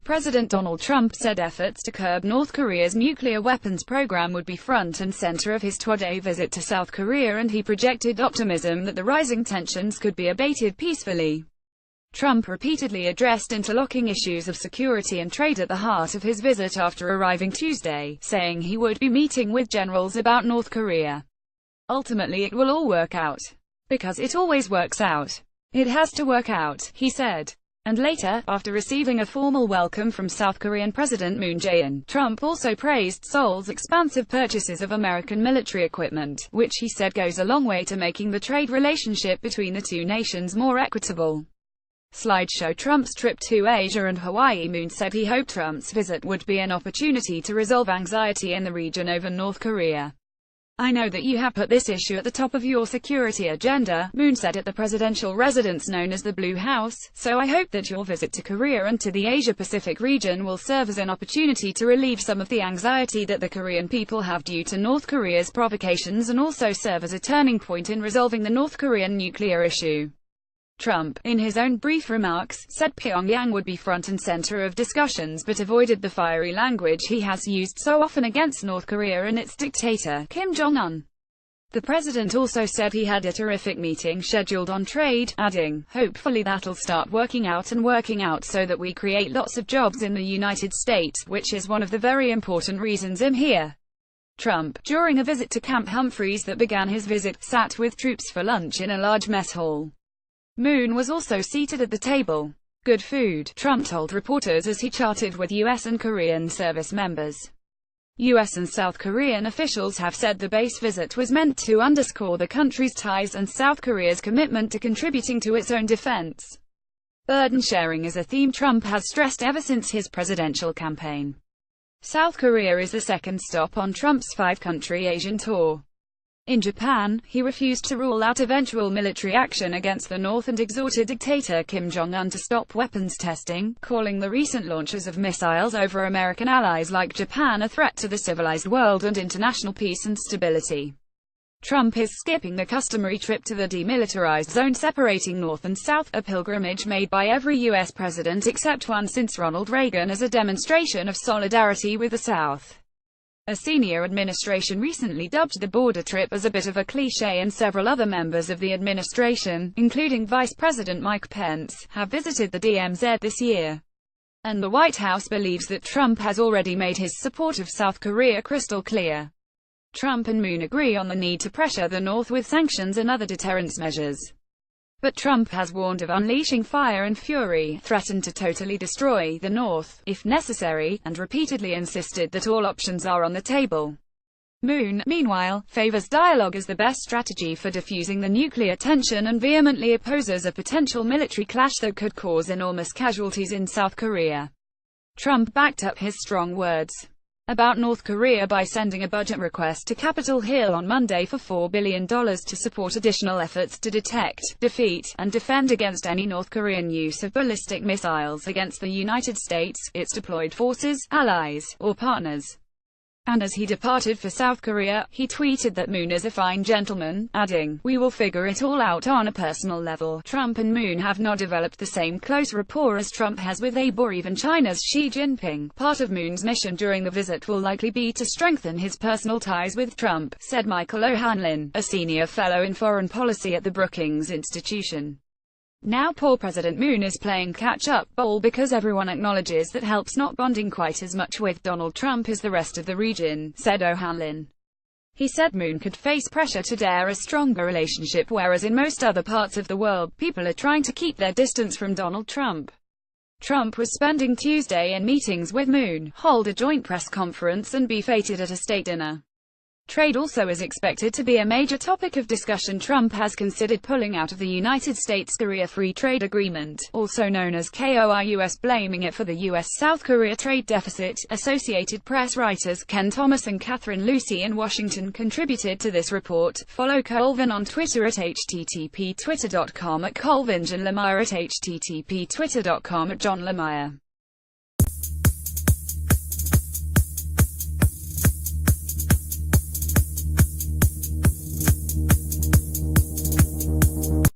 President Donald Trump said efforts to curb North Korea's nuclear weapons program would be front and center of his two-day visit to South Korea, and he projected optimism that the rising tensions could be abated peacefully. Trump repeatedly addressed interlocking issues of security and trade at the heart of his visit after arriving Tuesday, saying he would be meeting with generals about North Korea. "Ultimately it will all work out. Because it always works out. It has to work out," he said. And later, after receiving a formal welcome from South Korean President Moon Jae-in, Trump also praised Seoul's expansive purchases of American military equipment, which he said goes a long way to making the trade relationship between the two nations more equitable. Slideshow Trump's trip to Asia and Hawaii. Moon said he hoped Trump's visit would be an opportunity to resolve anxiety in the region over North Korea. "I know that you have put this issue at the top of your security agenda," Moon said at the presidential residence known as the Blue House, "so I hope that your visit to Korea and to the Asia-Pacific region will serve as an opportunity to relieve some of the anxiety that the Korean people have due to North Korea's provocations and also serve as a turning point in resolving the North Korean nuclear issue." Trump, in his own brief remarks, said Pyongyang would be front and center of discussions but avoided the fiery language he has used so often against North Korea and its dictator, Kim Jong-un. The president also said he had a terrific meeting scheduled on trade, adding, "Hopefully that'll start working out so that we create lots of jobs in the United States, which is one of the very important reasons I'm here." Trump, during a visit to Camp Humphreys that began his visit, sat with troops for lunch in a large mess hall. Moon was also seated at the table. "Good food," Trump told reporters as he chatted with U.S. and Korean service members. U.S. and South Korean officials have said the base visit was meant to underscore the country's ties and South Korea's commitment to contributing to its own defense. Burden sharing is a theme Trump has stressed ever since his presidential campaign. South Korea is the second stop on Trump's five-country Asian tour. In Japan, he refused to rule out eventual military action against the North and exhorted dictator Kim Jong-un to stop weapons testing, calling the recent launches of missiles over American allies like Japan a threat to the civilized world and international peace and stability. Trump is skipping the customary trip to the demilitarized zone separating North and South, a pilgrimage made by every U.S. president except one since Ronald Reagan as a demonstration of solidarity with the South. A senior administration recently dubbed the border trip as a bit of a cliché, and several other members of the administration, including Vice President Mike Pence, have visited the DMZ this year. And the White House believes that Trump has already made his support of South Korea crystal clear. Trump and Moon agree on the need to pressure the North with sanctions and other deterrence measures. But Trump has warned of unleashing fire and fury, threatened to totally destroy the North, if necessary, and repeatedly insisted that all options are on the table. Moon, meanwhile, favors dialogue as the best strategy for diffusing the nuclear tension and vehemently opposes a potential military clash that could cause enormous casualties in South Korea. Trump backed up his strong words about North Korea by sending a budget request to Capitol Hill on Monday for $4 billion to support additional efforts to detect, defeat, and defend against any North Korean use of ballistic missiles against the United States, its deployed forces, allies, or partners. And as he departed for South Korea, he tweeted that Moon is a fine gentleman, adding, "We will figure it all out on a personal level." Trump and Moon have not developed the same close rapport as Trump has with Abe or even China's Xi Jinping. Part of Moon's mission during the visit will likely be to strengthen his personal ties with Trump, said Michael O'Hanlon, a senior fellow in foreign policy at the Brookings Institution. Now poor President Moon is playing catch-up ball because everyone acknowledges that helps not bonding quite as much with Donald Trump as the rest of the region, said O'Hanlon. He said Moon could face pressure to dare a stronger relationship, whereas in most other parts of the world, people are trying to keep their distance from Donald Trump. Trump was spending Tuesday in meetings with Moon, hold a joint press conference and be feted at a state dinner. Trade also is expected to be a major topic of discussion. Trump has considered pulling out of the United States-Korea Free Trade Agreement, also known as KOIUS, blaming it for the U.S.-South Korea trade deficit. Associated Press writers Ken Thomas and Catherine Lucy in Washington contributed to this report. Follow Colvin on Twitter at http://twitter.com@colvinjohnlemire, at http://twitter.com@johnlemire.